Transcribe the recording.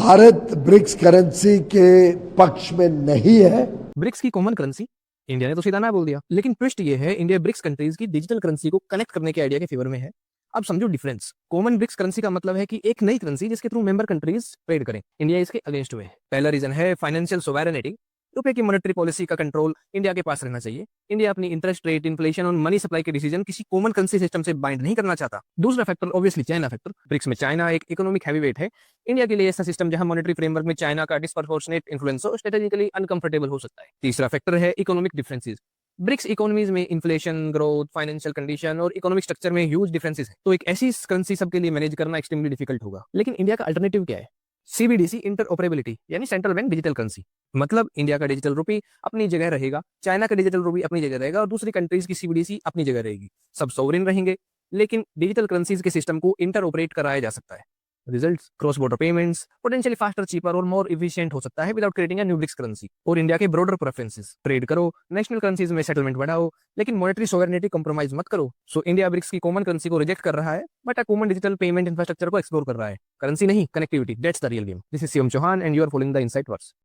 Bharat BRICS currency के पक्ष में नहीं है। ब्रिक्स की कॉमन करेंसी, इंडिया ने तो सीधा ना बोल दिया, लेकिन ट्विस्ट ये है इंडिया ब्रिक्स कंट्रीज की डिजिटल करेंसी को कनेक्ट करने के आइडिया के फेवर में है। अब समझो डिफरेंस। कॉमन ब्रिक्स करेंसी का मतलब है कि एक नई करेंसी जिसके थ्रू मेंबर कंट्रीज ट्रेड करें। इंडिया इसके अगेंस्ट हुए है। पहला रीजन है फाइनेंशियल सोवेरेनिटी। रुपए की मॉनेटरी पॉलिसी का कंट्रोल इंडिया के पास रहना चाहिए। इंडिया अपनी इंटरेस्ट रेट, इन्फ्लेशन और मनी सप्लाई के डिसीजन किसी कॉमन करेंसी सिस्टम से बाइंड नहीं करना चाहता। दूसरा factor obviously China factor. BRICS में चाइना एक इकोनॉमिक हैवीवेट है। इंडिया के लिए ऐसा सिस्टम जहां मॉनेटरी फ्रेमवर्क में चाइना का डिस्प्रपोर्शनेट इन्फ्लुएंस हो स्ट्रेटेजिकली अनकंफर्टेबल हो सकता है। तीसरा फैक्टर है इकोनॉमिक डिफरेंसेस। ब्रिक्स इकोनॉमीज में इन्फ्लेशन, ग्रोथ, फाइनेंशियल कंडीशन और इकोनॉमिक स्ट्रक्चर में ह्यूज डिफरेंसेस है, तो एक ऐसी करेंसी सबके लिए मैनेज करना एक्सट्रीमली डिफिकल्ट होगा। लेकिन इंडिया का अल्टरनेटिव क्या है? सीबीडीसी इंटरऑपरेबिलिटी, यानी सेंट्रल बैंक डिजिटल करेंसी। मतलब इंडिया का डिजिटल रुपी अपनी जगह रहेगा, चाइना का डिजिटल रुपी अपनी जगह रहेगा और दूसरी कंट्रीज की सीबीडीसी अपनी जगह रहेगी। सब सोवरेन रहेंगे, लेकिन डिजिटल करेंसीज के सिस्टम को इंटरऑपरेट कराया जा सकता है। Results, cross border payments potentially faster, cheaper और मोर इफिशिएंट हो सकता है without creating a new BRICS currency. और इंडिया के ब्रॉडर प्रेफरेंसेस, ट्रेड करो, नेशनल करेंसीज में सेटलमेंट बढ़ाओ, लेकिन मॉनेटरी सोवरेनिटी कंप्रोमाइज मत करो। सो इंडिया ब्रिक्स की कॉमन करेंसी को रिजेक्ट कर रहा है, but a common digital payment infrastructure को एक्सप्लोर कर रहा है। करेंसी नहीं, connectivity, that's the real game. This is Shivam Chauhan and you are following the Insight verse.